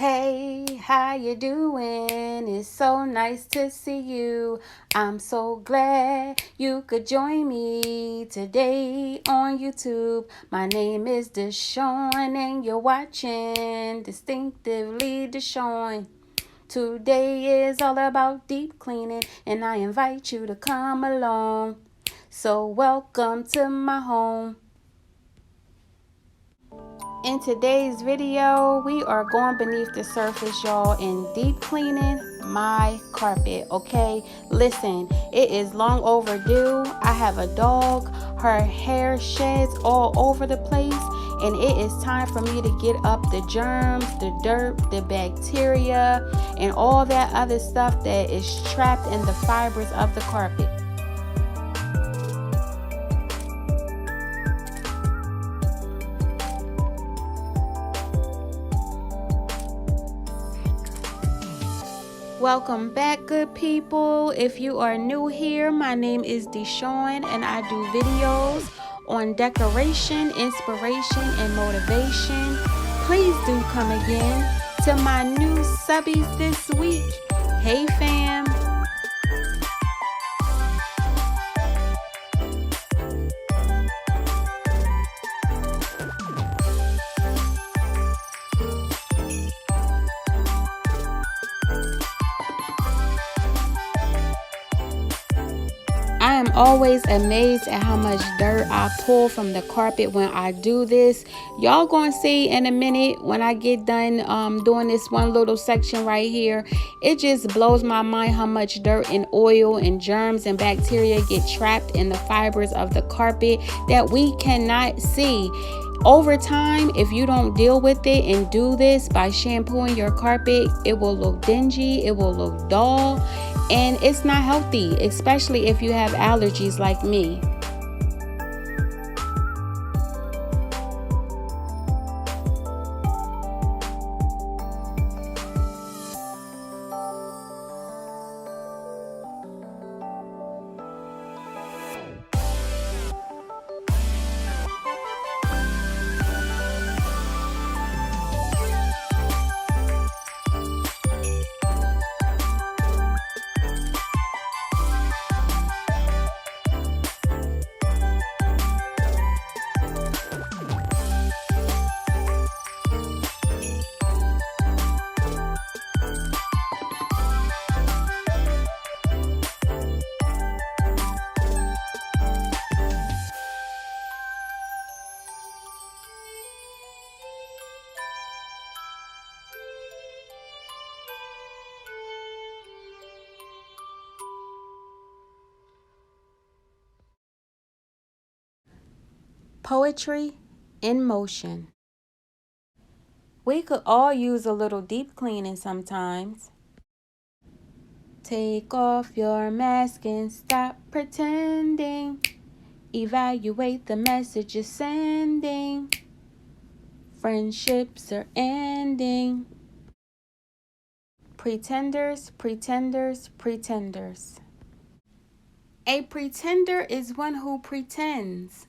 Hey, how you doing? It's so nice to see you. I'm so glad you could join me today on YouTube. My name is Deshawn and you're watching Distinctively Deshawn. Today is all about deep cleaning and I invite you to come along. So welcome to my home. In today's video, we are going beneath the surface, y'all, and deep cleaning my carpet, okay? Listen, it is long overdue. I have a dog. Her hair sheds all over the place, and it is time for me to get up the germs, the dirt, the bacteria, and all that other stuff that is trapped in the fibers of the carpet. Welcome back, good people. If you are new here, my name is Deshawn and I do videos on decoration, inspiration, and motivation. Please do come again. To my new subbies this week, hey fam. I am always amazed at how much dirt I pull from the carpet when I do this. Y'all gonna see in a minute when I get done doing this one little section right here. It just blows my mind how much dirt and oil and germs and bacteria get trapped in the fibers of the carpet that we cannot see. Over time, if you don't deal with it and do this by shampooing your carpet, it will look dingy, it will look dull, and it's not healthy, especially if you have allergies like me. Poetry in motion. We could all use a little deep cleaning sometimes. Take off your mask and stop pretending. Evaluate the message you're sending. Friendships are ending. Pretenders, pretenders, pretenders. A pretender is one who pretends.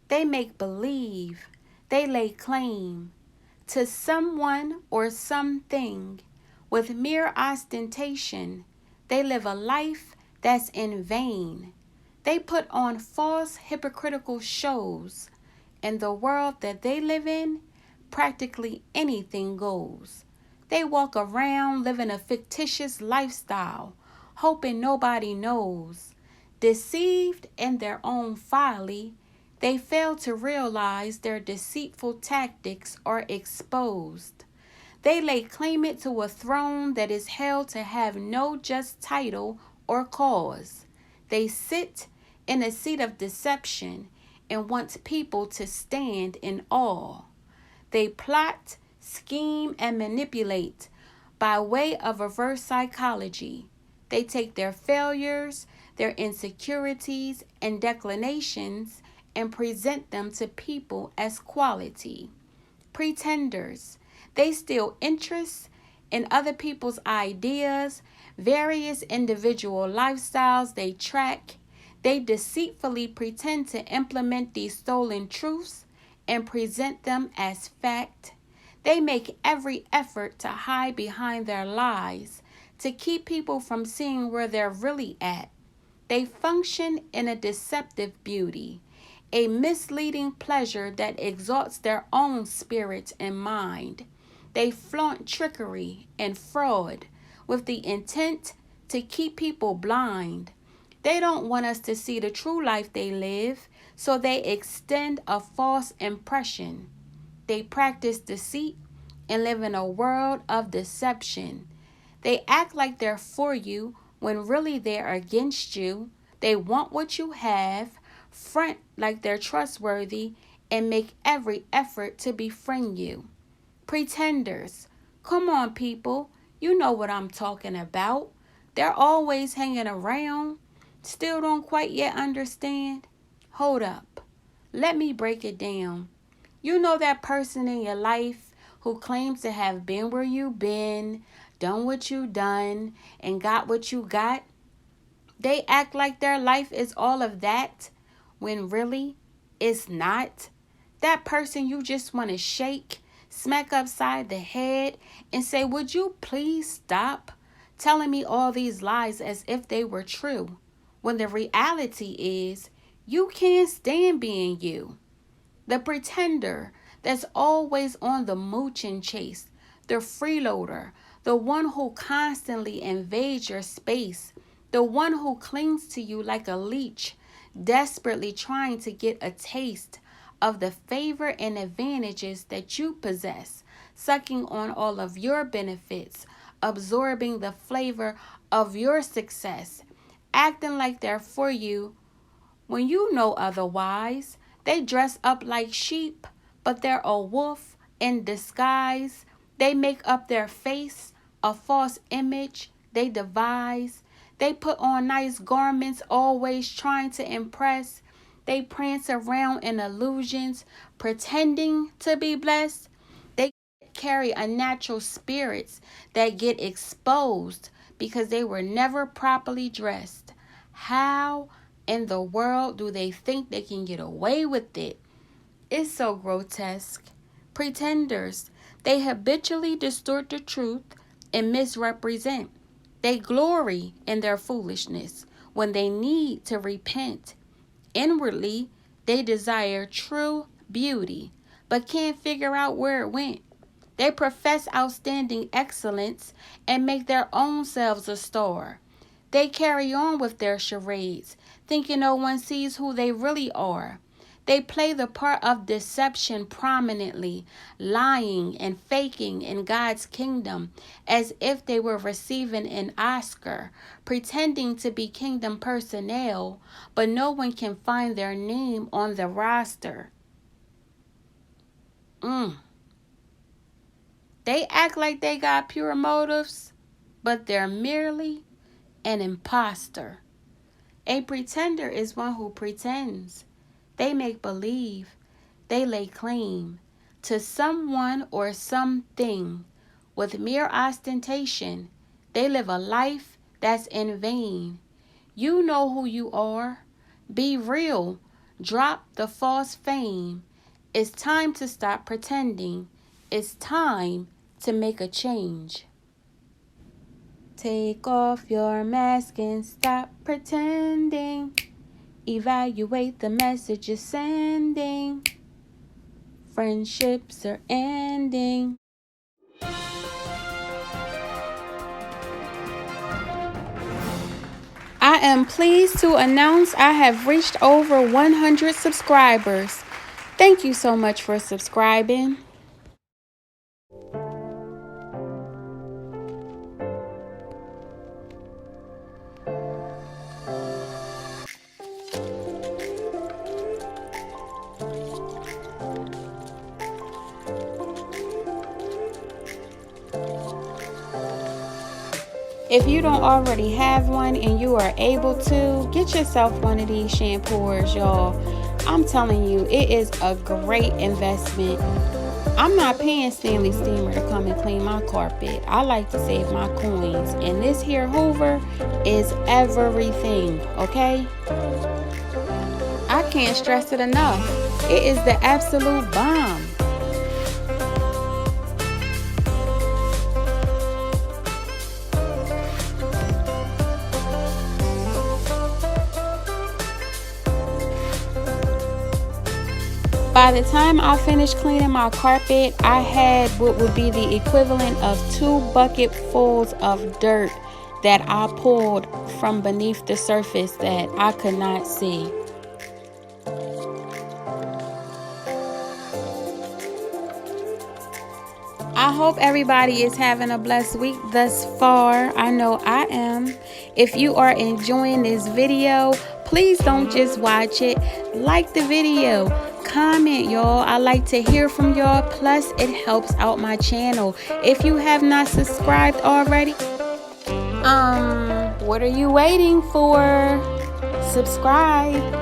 They make believe. They lay claim to someone or something. With mere ostentation, they live a life that's in vain. They put on false hypocritical shows. In the world that they live in, practically anything goes. They walk around living a fictitious lifestyle, hoping nobody knows. Deceived in their own folly, they fail to realize their deceitful tactics are exposed. They lay claim to a throne that is held to have no just title or cause. They sit in a seat of deception and want people to stand in awe. They plot, scheme, and manipulate by way of reverse psychology. They take their failures, their insecurities, and declinations and present them to people as quality. Pretenders. They steal interest in other people's ideas, various individual lifestyles they track. They deceitfully pretend to implement these stolen truths and present them as fact. They make every effort to hide behind their lies, to keep people from seeing where they're really at. They function in a deceptive beauty, a misleading pleasure that exalts their own spirit and mind. They flaunt trickery and fraud with the intent to keep people blind. They don't want us to see the true life they live, so they extend a false impression. They practice deceit and live in a world of deception. They act like they're for you when really they're against you. They want what you have, front like they're trustworthy, and make every effort to befriend you. Pretenders. Come on, people. You know what I'm talking about. They're always hanging around. Still don't quite yet understand? Hold up. Let me break it down. You know that person in your life who claims to have been where you've been, done what you done, and got what you got? They act like their life is all of that when really it's not. That person you just want to shake, smack upside the head, and say, would you please stop telling me all these lies as if they were true, when the reality is you can't stand being you. The pretender that's always on the mooching chase, the freeloader, the one who constantly invades your space, the one who clings to you like a leech, desperately trying to get a taste of the favor and advantages that you possess, sucking on all of your benefits, absorbing the flavor of your success, acting like they're for you when you know otherwise. They dress up like sheep, but they're a wolf in disguise. They make up their face, a false image they devise. They put on nice garments, always trying to impress. They prance around in illusions, pretending to be blessed. They carry unnatural spirits that get exposed because they were never properly dressed. How in the world do they think they can get away with it? It's so grotesque. Pretenders. They habitually distort the truth and misrepresent. They glory in their foolishness when they need to repent. Inwardly, they desire true beauty, but can't figure out where it went. They profess outstanding excellence and make their own selves a star. They carry on with their charades, thinking no one sees who they really are. They play the part of deception prominently, lying and faking in God's kingdom as if they were receiving an Oscar, pretending to be kingdom personnel, but no one can find their name on the roster. They act like they got pure motives, but they're merely an imposter. A pretender is one who pretends. They make believe. They lay claim to someone or something with mere ostentation. They live a life that's in vain. You know who you are. Be real. Drop the false fame. It's time to stop pretending. It's time to make a change. Take off your mask and stop pretending. Evaluate the message you're sending. Friendships are ending. I am pleased to announce I have reached over 100 subscribers. Thank you so much for subscribing. If you don't already have one and you are able to, get yourself one of these shampoos, y'all. I'm telling you, it is a great investment. I'm not paying Stanley Steamer to come and clean my carpet. I like to save my coins. And this here Hoover is everything, okay? I can't stress it enough. It is the absolute bomb. By the time I finished cleaning my carpet, I had what would be the equivalent of 2 bucketfuls of dirt that I pulled from beneath the surface that I could not see. I hope everybody is having a blessed week thus far. I know I am. If you are enjoying this video, please don't just watch it. Like the video. Comment, y'all. I like to hear from y'all. Plus, it helps out my channel. If you have not subscribed already, what are you waiting for? Subscribe.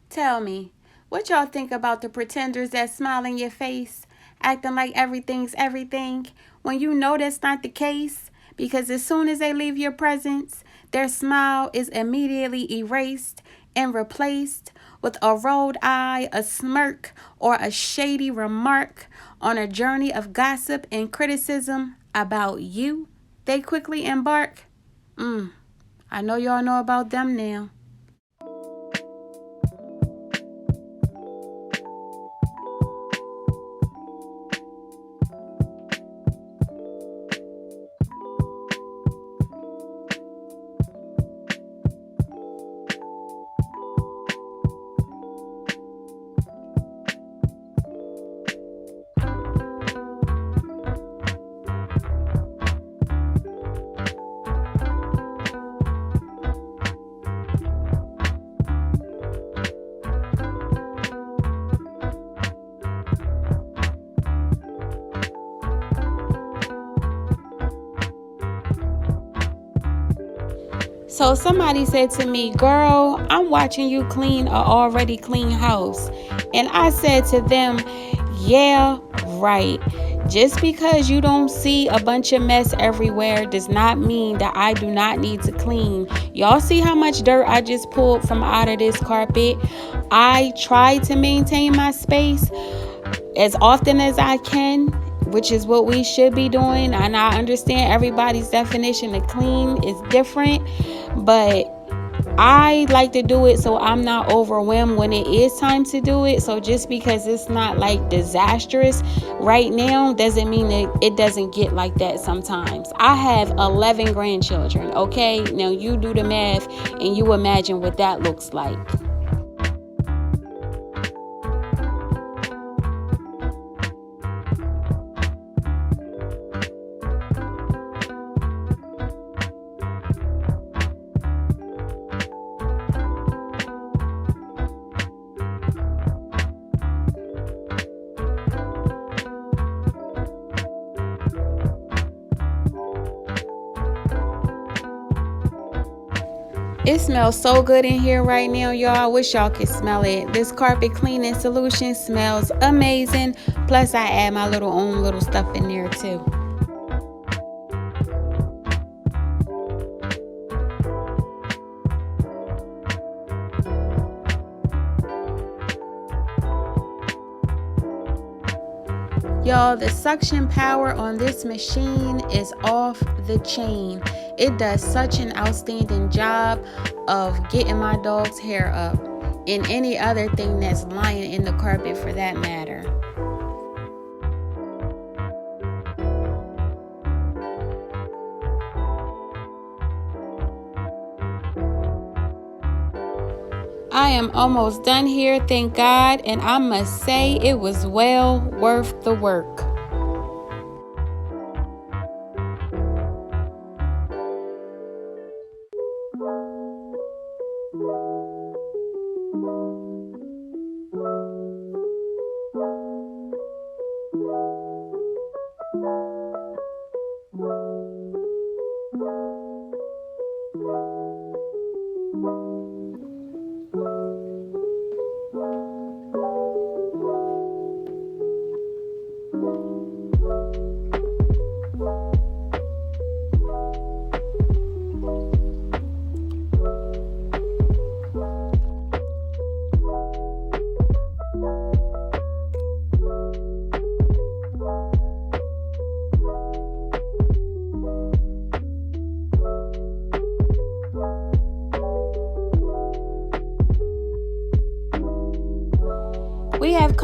Tell me, what y'all think about the pretenders that smile in your face, acting like everything's everything, when you know that's not the case? Because as soon as they leave your presence, their smile is immediately erased and replaced with a rolled eye, a smirk, or a shady remark on a journey of gossip and criticism about you. They quickly embark. I know y'all know about them now. So somebody said to me, girl, I'm watching you clean a already clean house. And I said to them, yeah, right. Just because you don't see a bunch of mess everywhere does not mean that I do not need to clean. Y'all see how much dirt I just pulled from out of this carpet? I try to maintain my space as often as I can, which is what we should be doing. And I understand everybody's definition of clean is different, but I like to do it so I'm not overwhelmed when it is time to do it. So just because it's not like disastrous right now doesn't mean that it doesn't get like that sometimes. I have 11 grandchildren, okay? Now you do the math and you imagine what that looks like. It smells so good in here right now, y'all. I wish y'all could smell it. This carpet cleaning solution smells amazing. Plus, I add my own little stuff in there too. Y'all, the suction power on this machine is off the chain. It does such an outstanding job of getting my dog's hair up and any other thing that's lying in the carpet for that matter. I am almost done here, thank God, and I must say it was well worth the work.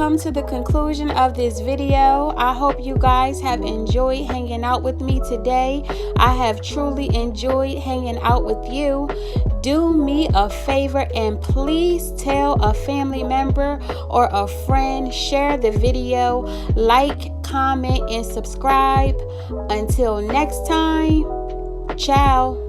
come to the conclusion of this video. I hope you guys have enjoyed hanging out with me today. I have truly enjoyed hanging out with you. Do me a favor and please tell a family member or a friend. Share the video, like, comment, and subscribe. Until next time, ciao.